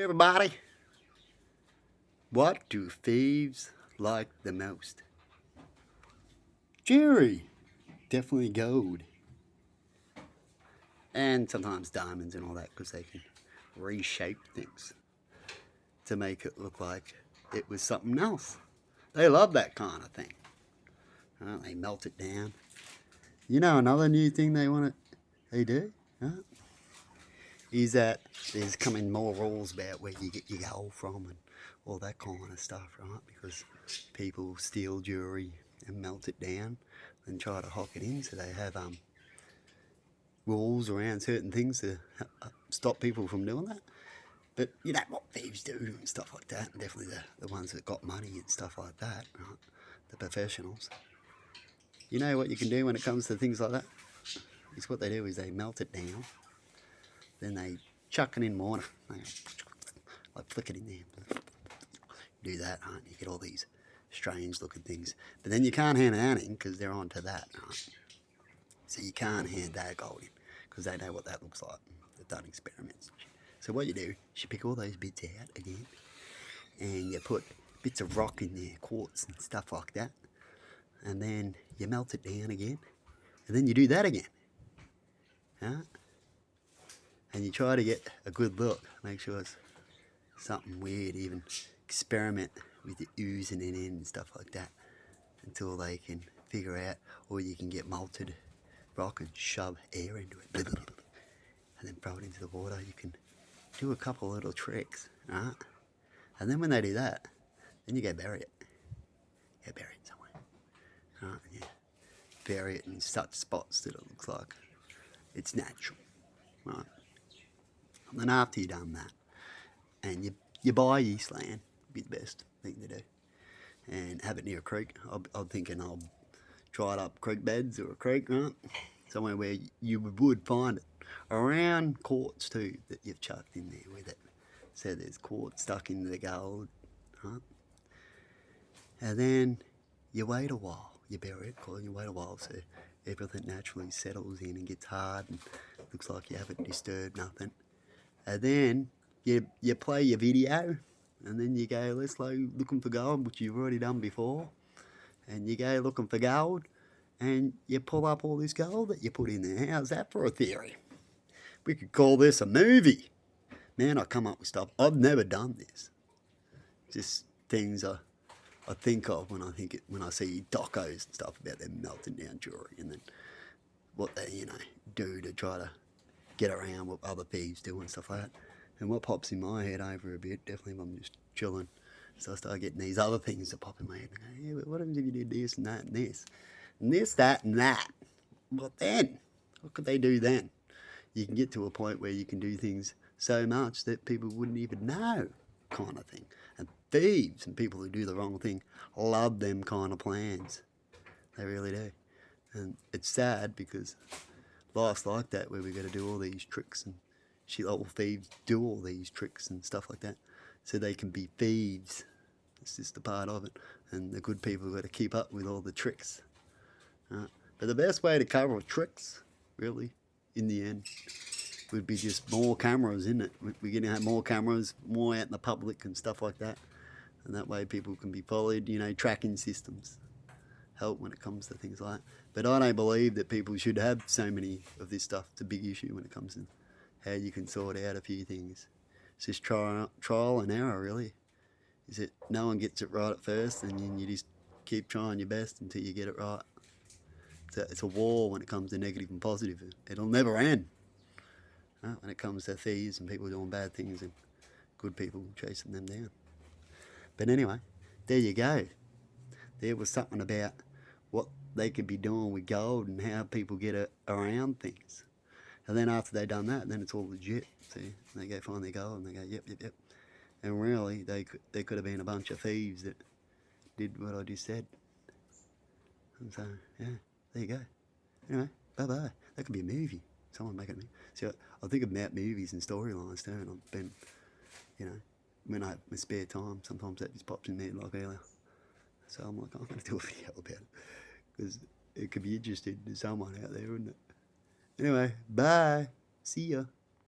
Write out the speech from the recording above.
Hey everybody, what do thieves like the most? Jewelry, definitely gold, and sometimes diamonds and all that because they can reshape things to make it look like it was something else. They love that kind of thing. They melt it down. You know another new thing they do is that there's coming more rules about where you get your gold from and all that kind of stuff, right? Because people steal jewelry and melt it down and try to hock it in. So they have rules around certain things to stop people from doing that. But you know what thieves do and stuff like that, and definitely the ones that got money and stuff like that, right? The professionals. You know what you can do when it comes to things like that? Is what they do is they melt it down, then they chuck it in water, like flick it in there. Do that, right? You get all these strange looking things. But then you can't hand it out in because they're onto that, right? So you can't hand that gold in because they know what that looks like. They've done experiments. So what you do is you pick all those bits out again and you put bits of rock in there, quartz and stuff like that. And then you melt it down again. And then you do that again. Right? And you try to get a good look. Make sure it's something weird, even experiment with the oozing it in and stuff like that until they can figure out, or you can get malted rock and shove air into it and then throw it into the water. You can do a couple of little tricks, right? And then when they do that, then you go bury it. Yeah, bury it somewhere, right? Yeah, bury it in such spots that it looks like it's natural, right? And then after you've done that, and you buy yeast land, be the best thing to do, and have it near a creek. I'm thinking I'll dried up creek beds or a creek, right? Somewhere where you would find it. Around quartz too that you've chucked in there with it. So there's quartz stuck into the gold, right? And then you wait a while. You bury it, and you wait a while so everything naturally settles in and gets hard and looks like you haven't disturbed nothing. And then you play your video and then you go, let's go looking for gold, which you've already done before. And you go looking for gold and you pull up all this gold that you put in there. How's that for a theory? We could call this a movie. Man, I come up with stuff. I've never done this. Just things I think of when I see docos and stuff about them melting down jewelry and then what they do to try to get around what other thieves do and stuff like that. And what pops in my head over a bit, definitely if I'm just chilling, so I start getting these other things that pop in my head. And I go, yeah, but what happens if you did this and that and this? And this, that, and that. What then? What could they do then? You can get to a point where you can do things so much that people wouldn't even know, kind of thing. And thieves and people who do the wrong thing love them kind of plans. They really do. And it's sad because life's like that, where we got to do all these tricks and all thieves do all these tricks and stuff like that so they can be thieves. It's just a part of it. And the good people have got to keep up with all the tricks. But the best way to cover tricks, really, in the end, would be just more cameras, isn't it? We're going to have more cameras, more out in the public and stuff like that. And that way people can be followed, tracking systems help when it comes to things like that. But I don't believe that people should have so many of this stuff. It's a big issue when it comes to how you can sort out a few things. It's just trial and error, really. Is it no one gets it right at first and then you just keep trying your best until you get it right. It's a war when it comes to negative and positive. It'll never end. When it comes to thieves and people doing bad things and good people chasing them down. But anyway, there you go. There was something about what they could be doing with gold and how people get around things. And then after they've done that, then it's all legit. See, they go find their gold and they go, yep. And really, they could have been a bunch of thieves that did what I just said. And so, yeah, there you go. Anyway, bye-bye. That could be a movie. Someone make it a movie. See, I think about movies and storylines too, and I've been, when I have my spare time, sometimes that just pops in there like earlier. So I'm like, I'm going to do a video about it, because it could be interesting to someone out there, wouldn't it? Anyway, bye. See ya.